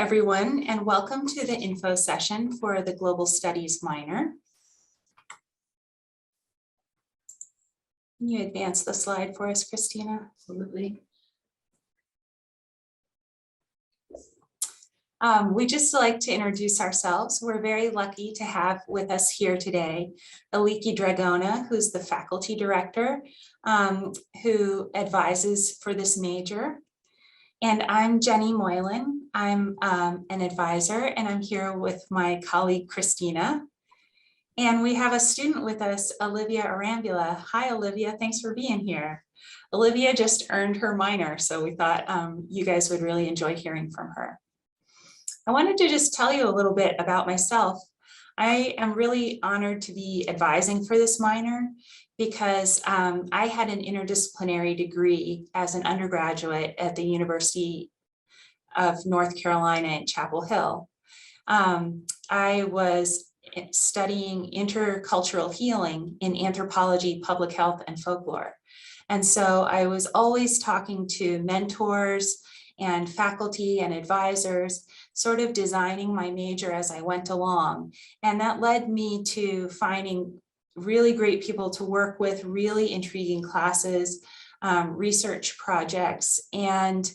everyone, and welcome to the info session for the Global Studies minor. Can you advance the slide for us, Christina? Absolutely. We just like to introduce ourselves. We're very lucky to have with us here today Olivia Dragona, who's the faculty director, who advises for this major. And I'm Jenny Moylan. I'm an advisor, and I'm here with my colleague, Christina. And we have a student with us, Olivia Arambula. Hi, Olivia, thanks for being here. Olivia just earned her minor, so we thought you guys would really enjoy hearing from her. I wanted to just tell you a little bit about myself. I am really honored to be advising for this minor because I had an interdisciplinary degree as an undergraduate at the University of North Carolina in Chapel Hill. I was studying intercultural healing in anthropology, public health, and folklore. And so I was always talking to mentors and faculty and advisors, sort of designing my major as I went along. And that led me to finding really great people to work with, really intriguing classes, research projects, and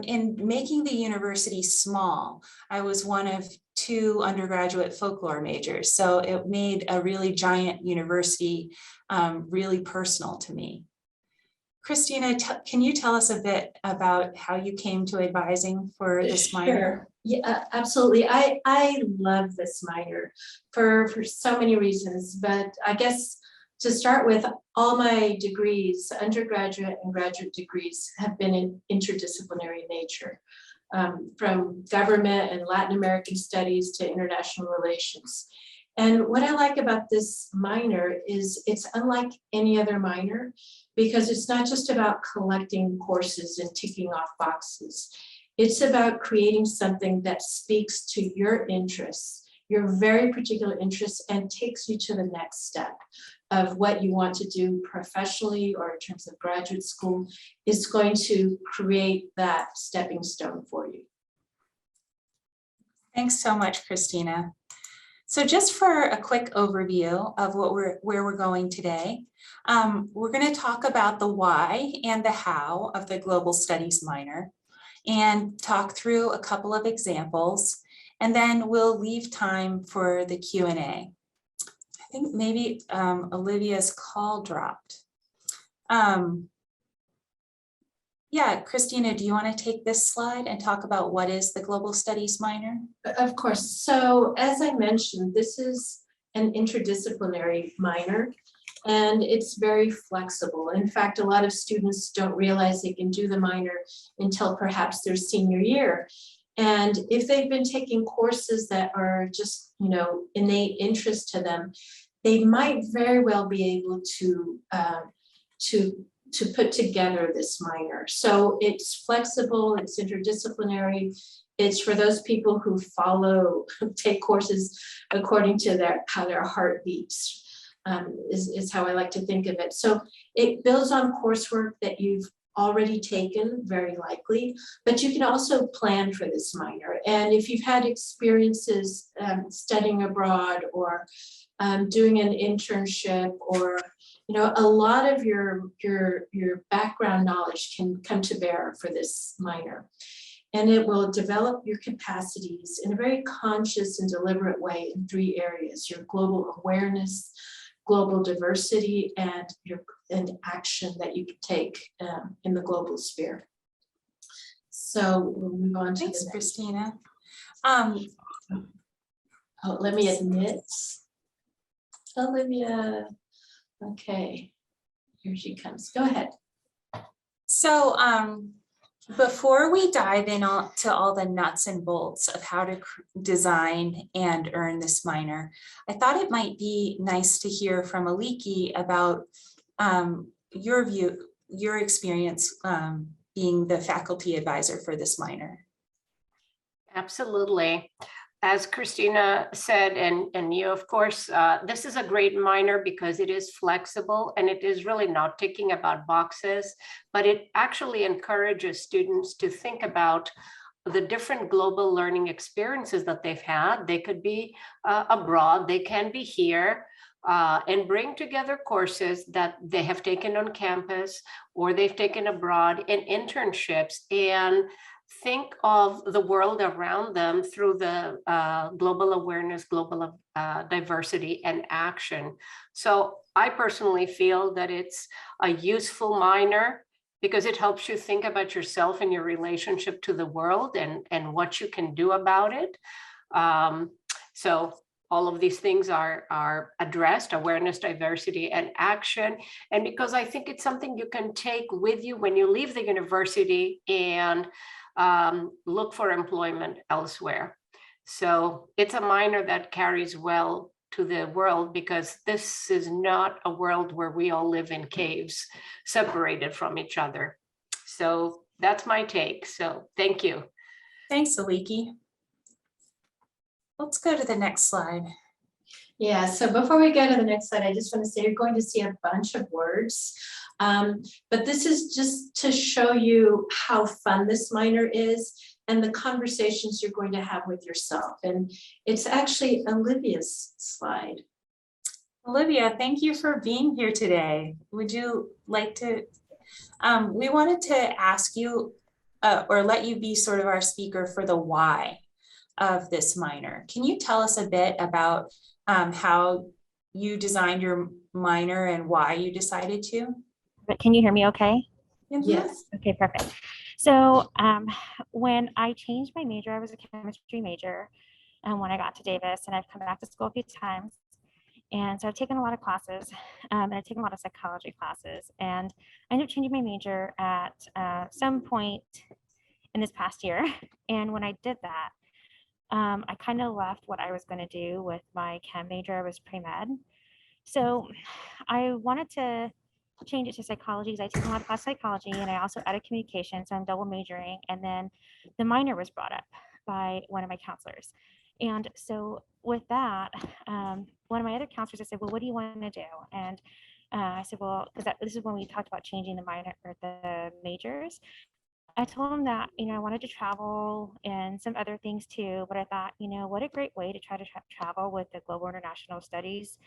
in making the university small. I was one of 2 undergraduate folklore majors, so it made a really giant university really personal to me. Christina, can you tell us a bit about how you came to advising for this minor? Sure. Yeah, absolutely. I love this minor for so many reasons, but I guess to start with, all my degrees, undergraduate and graduate degrees, have been in interdisciplinary nature, from government and Latin American studies to international relations. And what I like about this minor is it's unlike any other minor because it's not just about collecting courses and ticking off boxes. It's about creating something that speaks to your interests, your very particular interests, and takes you to the next step of what you want to do professionally or in terms of graduate school. Is going to create that stepping stone for you. Thanks so much, Christina. So just for a quick overview of where we're going today, we're going to talk about the why and the how of the Global Studies minor and talk through a couple of examples, and then we'll leave time for the Q&A. I think maybe Olivia's call dropped. Yeah, Christina, do you want to take this slide and talk about what is the Global Studies minor? Of course. So as I mentioned, this is an interdisciplinary minor, and it's very flexible. In fact, a lot of students don't realize they can do the minor until perhaps their senior year. And if they've been taking courses that are just, innate interest to them, they might very well be able to put together this minor. So it's flexible, it's interdisciplinary. It's for those people who take courses according to how their heart beats, is how I like to think of it. So it builds on coursework that you've already taken, very likely, but you can also plan for this minor. And if you've had experiences studying abroad or doing an internship, or a lot of your background knowledge can come to bear for this minor. And it will develop your capacities in a very conscious and deliberate way in 3 areas: your global awareness, global diversity, and action that you can take in the global sphere. So we'll move on to Thanks, the next. Christina. Let me admit Olivia. Okay, here she comes. Go ahead. So before we dive in to all the nuts and bolts of how to design and earn this minor, I thought it might be nice to hear from Aliki about your experience being the faculty advisor for this minor. Absolutely. As Christina said, and you, of course, this is a great minor because it is flexible and it is really not ticking about boxes, but it actually encourages students to think about the different global learning experiences that they've had. They could be abroad, they can be here, and bring together courses that they have taken on campus or they've taken abroad, and internships, and think of the world around them through the global awareness, global diversity and action. So I personally feel that it's a useful minor because it helps you think about yourself and your relationship to the world and what you can do about it. So all of these things are addressed: awareness, diversity, and action. And because I think it's something you can take with you when you leave the university and look for employment elsewhere. So it's a minor that carries well to the world, because this is not a world where we all live in caves separated from each other. So that's my take. So thank you. Thanks, Aliki. Let's go to the next slide. Yeah, so before we go to the next slide, I just want to say you're going to see a bunch of words. But this is just to show you how fun this minor is and the conversations you're going to have with yourself. And it's actually Olivia's slide. Olivia, thank you for being here today. Would you like to, we wanted to ask you or let you be sort of our speaker for the why of this minor. Can you tell us a bit about how you designed your minor and why you decided to? But can you hear me okay? Yes. Okay, perfect. So when I changed my major, I was a chemistry major when I got to Davis, and I've come back to school a few times. And so I've taken a lot of classes, and I've taken a lot of psychology classes, and I ended up changing my major at some point in this past year. And when I did that, I kind of left what I was going to do with my chem major. I was pre-med. So I wanted to change it to psychology because I took a lot of class psychology, and I also added communication. So I'm double majoring. And then the minor was brought up by one of my counselors. And so with that, one of my other counselors, I said, well, what do you want to do? And I said, well, because this is when we talked about changing the minor or the majors. I told him that, I wanted to travel and some other things too, but I thought, what a great way to try to travel with the Global International Studies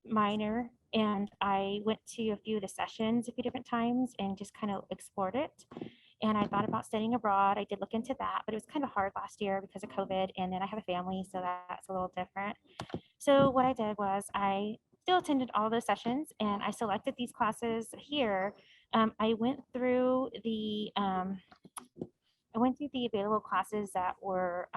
minor. And I went to a few of the sessions a few different times and just kind of explored it. And I thought about studying abroad. I did look into that, but it was kind of hard last year because of COVID. And then I have a family, so that's a little different. So what I did was I still attended all those sessions, and I selected these classes here. I went through the available classes that were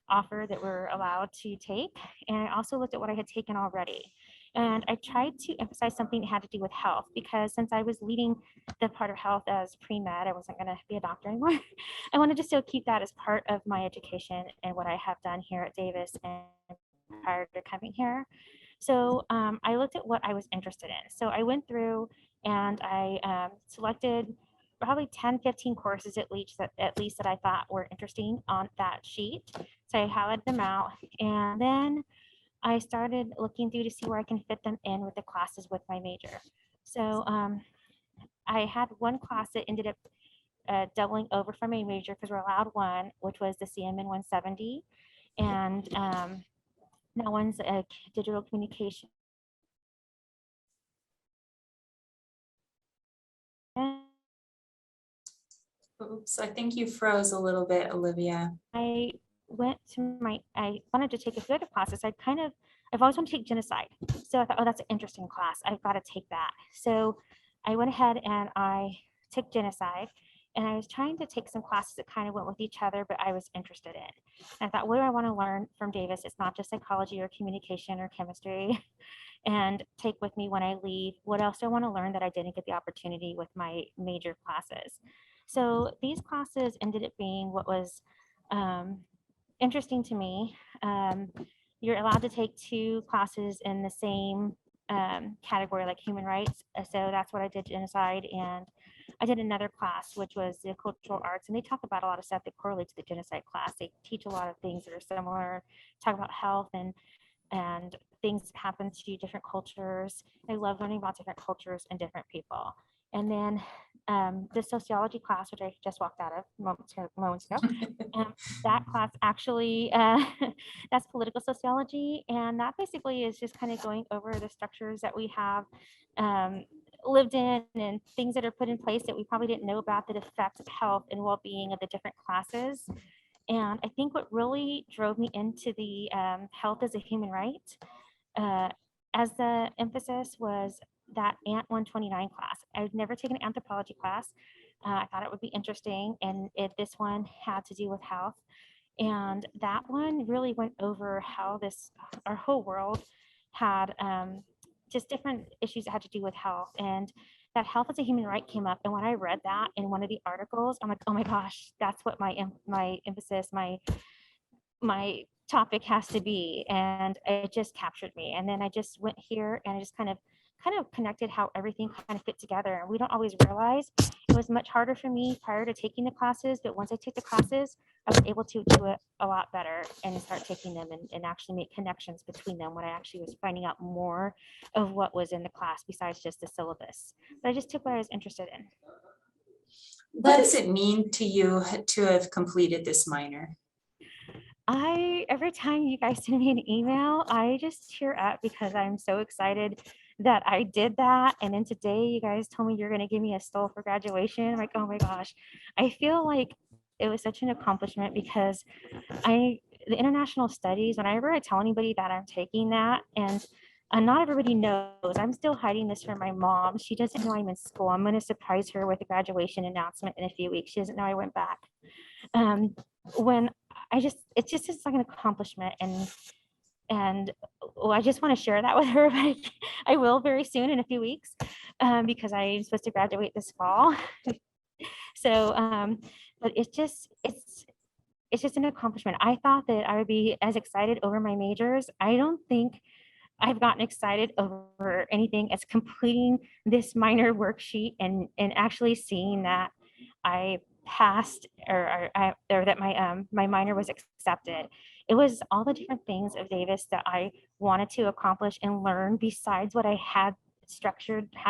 offered, that were allowed to take, and I also looked at what I had taken already. And I tried to emphasize something that had to do with health, because since I was leading the part of health as pre-med, I wasn't going to be a doctor anymore. I wanted to still keep that as part of my education and what I have done here at Davis and prior to coming here. So I looked at what I was interested in. So I went through and I selected probably 10, 15 courses at least that I thought were interesting on that sheet. So I highlighted them out, and then I started looking through to see where I can fit them in with the classes with my major. So I had one class that ended up doubling over from my major because we're allowed one, which was the CMN 170. And that one's a digital communication. Oops, I think you froze a little bit, Olivia. I wanted to take a few other classes. I've always wanted to take genocide. So I thought, oh, that's an interesting class. I've got to take that. So I went ahead and I took genocide, and I was trying to take some classes that kind of went with each other, but I was interested in. And I thought, what do I want to learn from Davis? It's not just psychology or communication or chemistry, and take with me when I leave. What else do I want to learn that I didn't get the opportunity with my major classes? So these classes ended up being what was interesting to me. You're allowed to take 2 classes in the same category, like human rights. So that's what I did, genocide. And I did another class, which was the cultural arts. And they talk about a lot of stuff that correlates to the genocide class. They teach a lot of things that are similar, talk about health and things that happen to different cultures. I love learning about different cultures and different people. And then the sociology class, which I just walked out of moments ago, that class actually, that's political sociology. And that basically is just kind of going over the structures that we have lived in and things that are put in place that we probably didn't know about that affect health and well-being of the different classes. And I think what really drove me into the health as a human right, as the emphasis was that Ant 129 class. I'd never taken an anthropology class. I thought it would be interesting, and this one had to do with health. And that one really went over how our whole world had just different issues that had to do with health, and that health as a human right came up. And when I read that in one of the articles, I'm like, oh my gosh, that's what my emphasis, my topic has to be. And it just captured me. And then I just went here and I just kind of connected how everything kind of fit together. And we don't always realize it was much harder for me prior to taking the classes, but once I took the classes, I was able to do it a lot better and start taking them and actually make connections between them when I actually was finding out more of what was in the class besides just the syllabus. But I just took what I was interested in. What does it mean to you to have completed this minor? Every time you guys send me an email, I just tear up because I'm so excited that I did that. And then today you guys told me you're going to give me a stole for graduation. I'm like, oh my gosh, I feel like it was such an accomplishment because the international studies, whenever I tell anybody that I'm taking that, and not everybody knows, I'm still hiding this from my mom. She doesn't know I'm in school. I'm going to surprise her with a graduation announcement in a few weeks. She doesn't know I went back. When it's just like an accomplishment, and well, I just want to share that with her, but I will very soon in a few weeks, because I'm supposed to graduate this fall. So, but it's just an accomplishment. I thought that I would be as excited over my majors. I don't think I've gotten excited over anything as completing this minor worksheet and actually seeing that I passed or that my minor was accepted. It was all the different things of Davis that I wanted to accomplish and learn besides what I had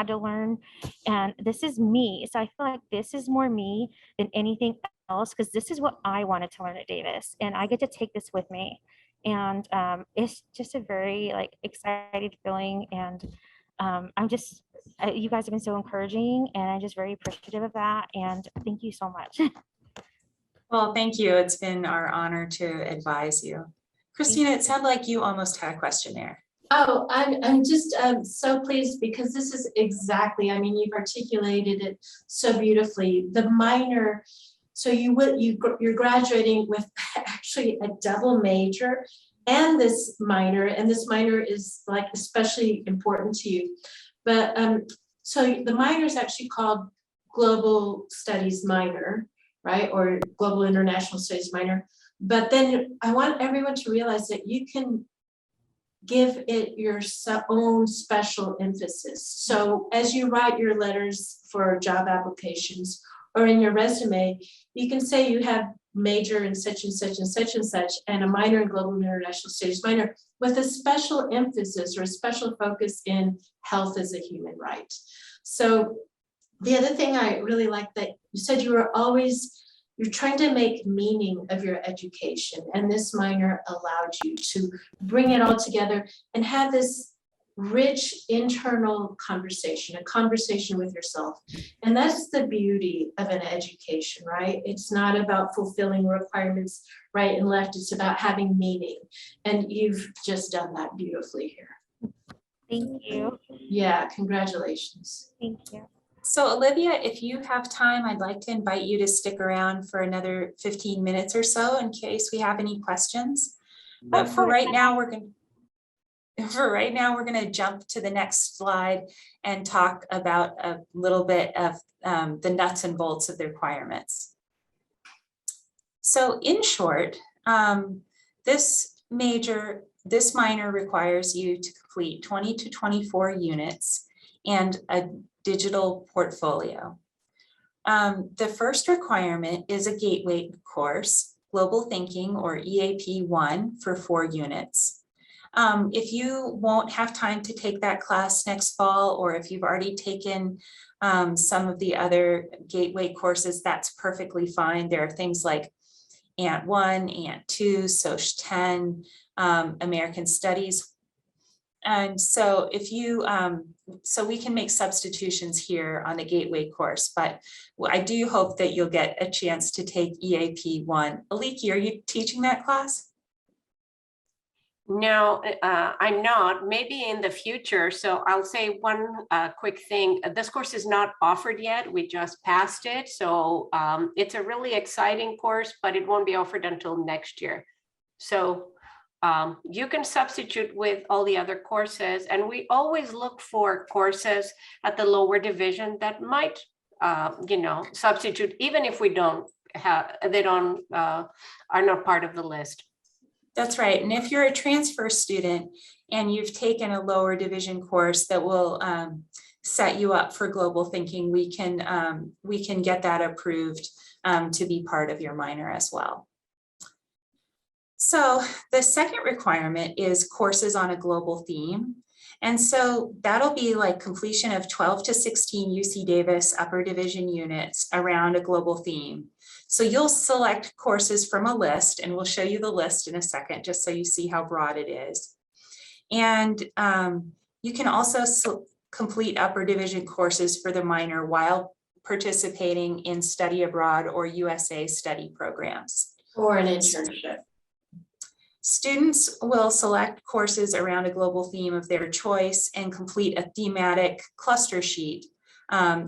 to learn. And this is me. So I feel like this is more me than anything else, because this is what I wanted to learn at Davis, and I get to take this with me. And it's just a very excited feeling. And you guys have been so encouraging, and I'm just very appreciative of that. And thank you so much. Well, thank you. It's been our honor to advise you. Christina, it sounded like you almost had a question there. Oh, I'm just so pleased because this is exactly, I mean, you've articulated it so beautifully. The minor, so you're graduating with actually a double major and this minor is like especially important to you. But so the minor is actually called Global Studies minor, right? Or Global International Studies minor. But then I want everyone to realize that you can give it your own special emphasis. So as you write your letters for job applications or in your resume, you can say you have major in such and such and such and such, and a minor in global and international studies minor with a special emphasis or a special focus in health as a human right. So the other thing I really like that you said you're trying to make meaning of your education, and this minor allowed you to bring it all together and have this rich internal conversation, a conversation with yourself. And that's the beauty of an education, right? It's not about fulfilling requirements right and left, it's about having meaning. And you've just done that beautifully here. Thank you. Yeah, congratulations. Thank you. So Olivia, if you have time, I'd like to invite you to stick around for another 15 minutes or so in case we have any questions. But for right now, we're going to jump to the next slide and talk about a little bit of the nuts and bolts of the requirements. So in short, this minor requires you to complete 20 to 24 units and a digital portfolio. The first requirement is a gateway course, Global Thinking or EAP 1 for 4 units. If you won't have time to take that class next fall, or if you've already taken some of the other gateway courses, that's perfectly fine. There are things like Ant 1, Ant 2, Soc 10, American Studies. And so if you, so we can make substitutions here on the gateway course, but I do hope that you'll get a chance to take EAP 1. Aliki, are you teaching that class? No, I'm not, maybe in the future. So I'll say one quick thing. This course is not offered yet. We just passed it. So it's a really exciting course, but it won't be offered until next year. So you can substitute with all the other courses. And we always look for courses at the lower division that might, substitute, even if we don't have, are not part of the list. That's right. And if you're a transfer student and you've taken a lower division course that will set you up for global thinking, we can get that approved to be part of your minor as well. So the second requirement is courses on a global theme. And so that'll be like completion of 12 to 16 UC Davis upper division units around a global theme. So you'll select courses from a list, and we'll show you the list in a second, just so you see how broad it is. And you can also complete upper division courses for the minor while participating in study abroad or USA study programs. Or an internship. Students will select courses around a global theme of their choice and complete a thematic cluster sheet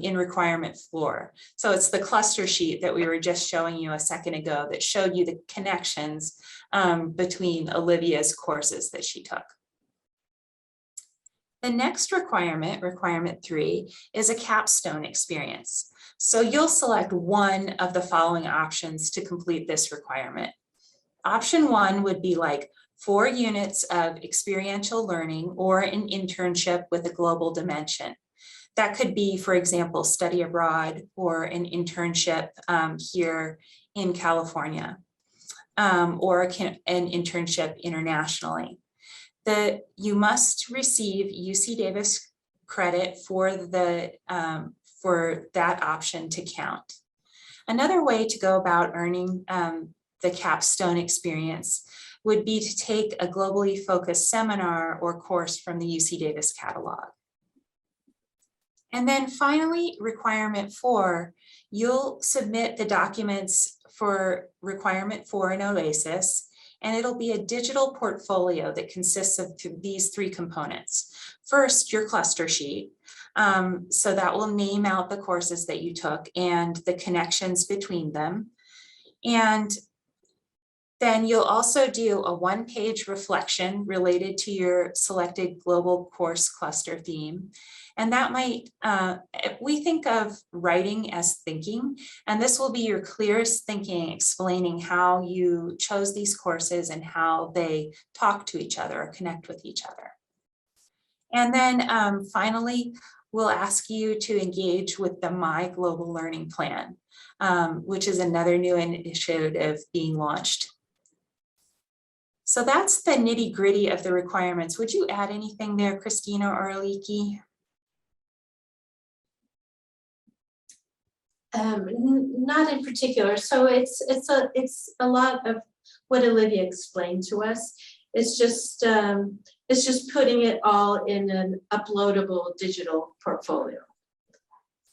in requirement 4. So it's the cluster sheet that we were just showing you a second ago that showed you the connections between Olivia's courses that she took. The next requirement, requirement 3, is a capstone experience. So you'll select one of the following options to complete this requirement. Option 1 would be like 4 units of experiential learning or an internship with a global dimension. That could be, for example, study abroad or an internship here in California, or an internship internationally. You must receive UC Davis credit for that option to count. Another way to go about earning the capstone experience would be to take a globally focused seminar or course from the UC Davis catalog. And then finally, requirement 4, you'll submit the documents for requirement 4 in OASIS, and it'll be a digital portfolio that consists of these 3 components. First, your cluster sheet. So that will name out the courses that you took and the connections between them. And then you'll also do a 1-page reflection related to your selected global course cluster theme. And that might, we think of writing as thinking, and this will be your clearest thinking, explaining how you chose these courses and how they talk to each other or connect with each other. And then finally, we'll ask you to engage with the My Global Learning Plan, which is another new initiative being launched. So that's the nitty-gritty of the requirements. Would you add anything there, Christina or Aliki? Not in particular. So it's a lot of what Olivia explained to us. It's just putting it all in an uploadable digital portfolio.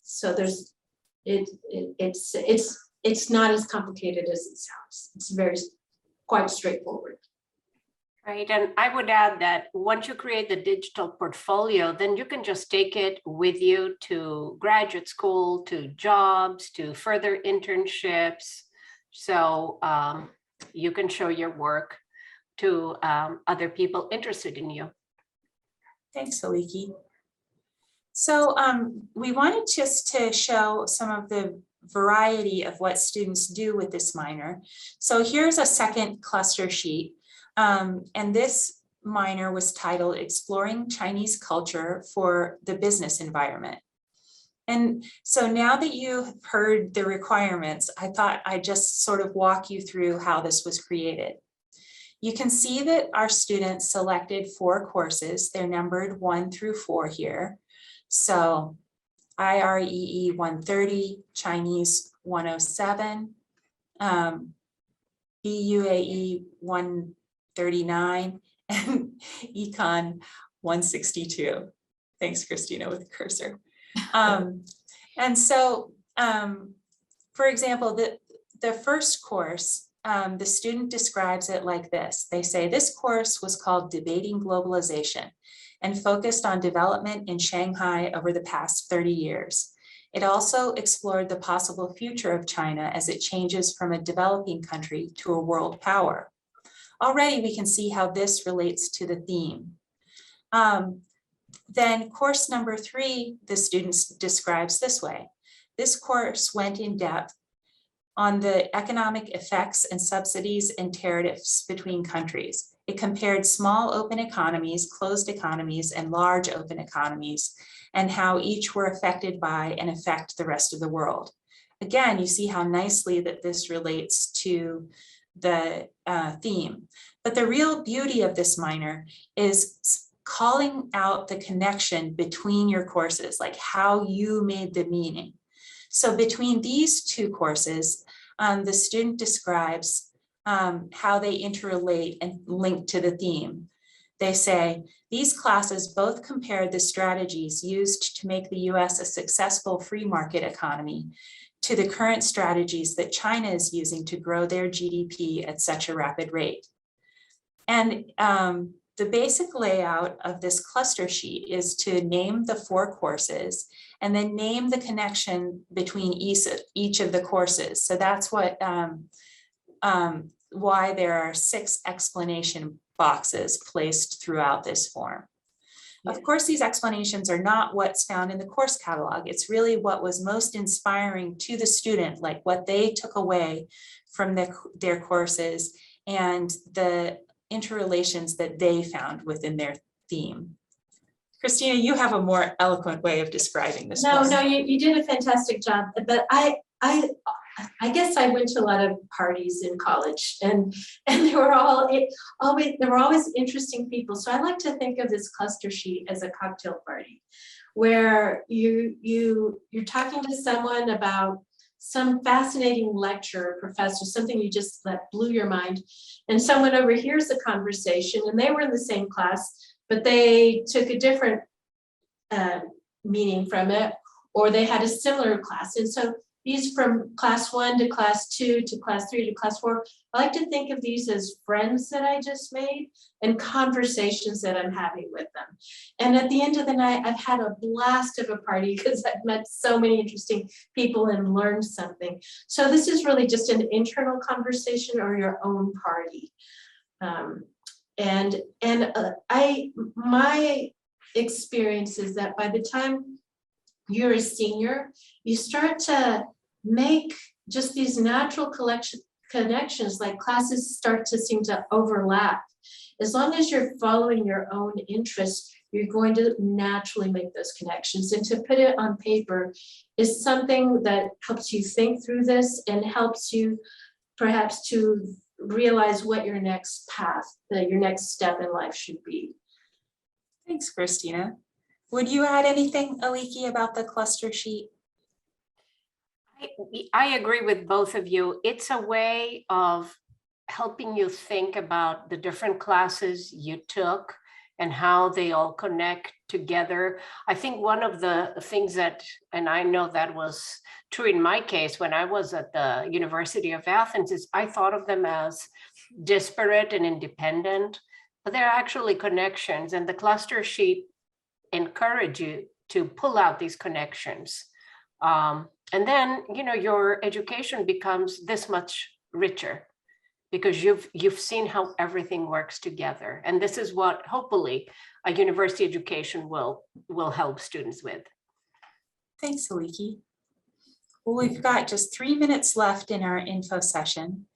So it's not as complicated as it sounds. It's quite straightforward. Right, and I would add that once you create the digital portfolio, then you can just take it with you to graduate school, to jobs, to further internships. So you can show your work to other people interested in you. Thanks, Aliki. So we wanted just to show some of the variety of what students do with this minor. So here's a second cluster sheet. And this minor was titled Exploring Chinese Culture for the Business Environment. And so now that you've heard the requirements, I thought I'd just sort of walk you through how this was created. You can see that our students selected 4 courses. They're numbered 1 through 4 here. So IREE 130, Chinese 107, BUAE 139, and Econ 162. Thanks, Christina, with the cursor. And so, for example, the first course, the student describes it like this. They say, this course was called Debating Globalization and focused on development in Shanghai over the past 30 years. It also explored the possible future of China as it changes from a developing country to a world power. Already we can see how this relates to the theme. Then course number 3, the student describes this way. This course went in depth on the economic effects and subsidies and tariffs between countries. It compared small open economies, closed economies, and large open economies, and how each were affected by and affect the rest of the world. Again, you see how nicely that this relates to the theme. But the real beauty of this minor is calling out the connection between your courses, like how you made the meaning. So between these 2 courses, the student describes how they interrelate and link to the theme. They say, these classes both compared the strategies used to make the US a successful free market economy to the current strategies that China is using to grow their GDP at such a rapid rate. And the basic layout of this cluster sheet is to name the 4 courses and then name the connection between each of the courses. So that's what why there are 6 explanation boxes placed throughout this form. Of course, these explanations are not what's found in the course catalog. It's really what was most inspiring to the student, like what they took away from their courses and the interrelations that they found within their theme. Christina, you have a more eloquent way of describing this. No, you did a fantastic job, but I guess I went to a lot of parties in college, and they were always interesting people. So I like to think of this cluster sheet as a cocktail party, where you're talking to someone about some fascinating lecture or professor, something you just that blew your mind, and someone overhears the conversation, and they were in the same class, but they took a different meaning from it, or they had a similar class. And so these from class 1 to class 2 to class 3 to class 4, I like to think of these as friends that I just made and conversations that I'm having with them. And at the end of the night, I've had a blast of a party because I've met so many interesting people and learned something. So this is really just an internal conversation or your own party. My experience is that by the time you're a senior, you start to make just these natural connections, like classes start to seem to overlap. As long as you're following your own interests, you're going to naturally make those connections. And to put it on paper is something that helps you think through this and helps you perhaps to realize what your next path, your next step in life should be. Thanks, Christina. Would you add anything, Aliki, about the cluster sheet? I agree with both of you. It's a way of helping you think about the different classes you took and how they all connect together. I think one of the things that, and I know that was true in my case when I was at the University of Athens, is I thought of them as disparate and independent, but they're actually connections, and the cluster sheet encourage you to pull out these connections. And then, your education becomes this much richer because you've seen how everything works together. And this is what hopefully a university education will help students with. Thanks, Aliki. Well, we've got just 3 minutes left in our info session.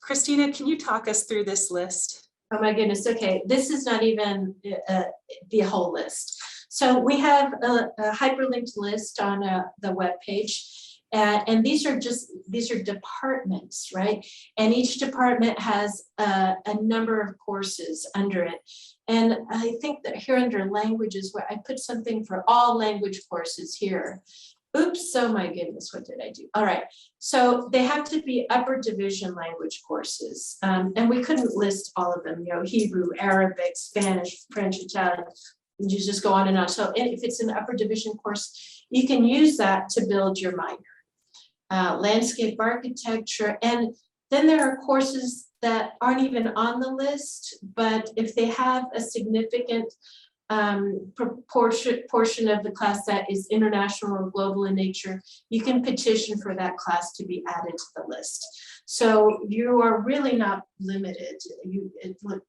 Christina, can you talk us through this list? Oh my goodness, okay. This is not even the whole list. So we have a hyperlinked list on the webpage, And these are departments, right? And each department has a number of courses under it. And I think that here under languages, where I put something for all language courses here. Oops, oh my goodness, what did I do? All right, so they have to be upper division language courses. And we couldn't list all of them, you know, Hebrew, Arabic, Spanish, French, Italian, you just go on and on. So if it's an upper division course, you can use that to build your minor. Landscape architecture, and then there are courses that aren't even on the list, but if they have a significant portion of the class that is international or global in nature, you can petition for that class to be added to the list. So you are really not limited.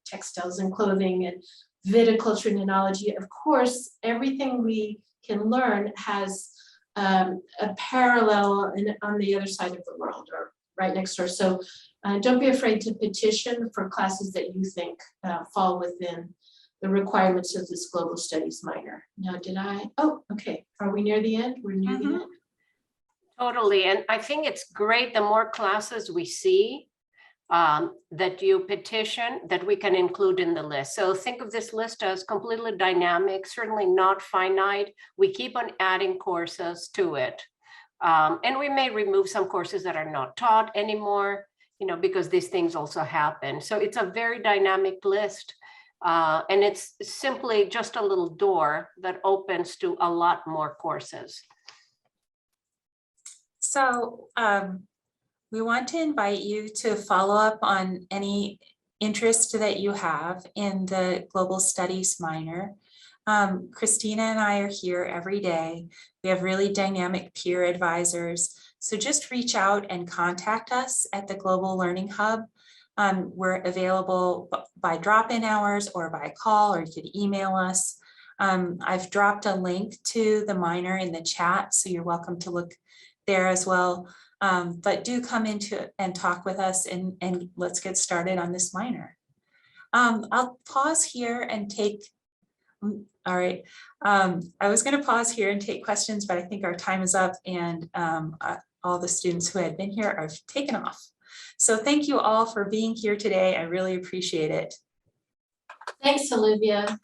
Textiles and clothing and viticulture and enology. Of course, everything we can learn has a parallel on the other side of the world or right next door. So don't be afraid to petition for classes that you think fall within the requirements of this global studies minor. Now, oh, okay. Are we near the end? We're near the end. Totally. And I think it's great the more classes we see that you petition, that we can include in the list. So think of this list as completely dynamic, certainly not finite. We keep on adding courses to it. And we may remove some courses that are not taught anymore, you know, because these things also happen. So it's a very dynamic list. And it's simply just a little door that opens to a lot more courses. So we want to invite you to follow up on any interest that you have in the Global Studies minor. Christina and I are here every day. We have really dynamic peer advisors. So just reach out and contact us at the Global Learning Hub. We're available by drop-in hours or by call, or you could email us. I've dropped a link to the minor in the chat, so you're welcome to look there as well. But do come into and talk with us, and let's get started on this minor. I'll pause here and take, all right. I was going to pause here and take questions, but I think our time is up, and all the students who had been here are taken off. So thank you all for being here today. I really appreciate it. Thanks, Olivia.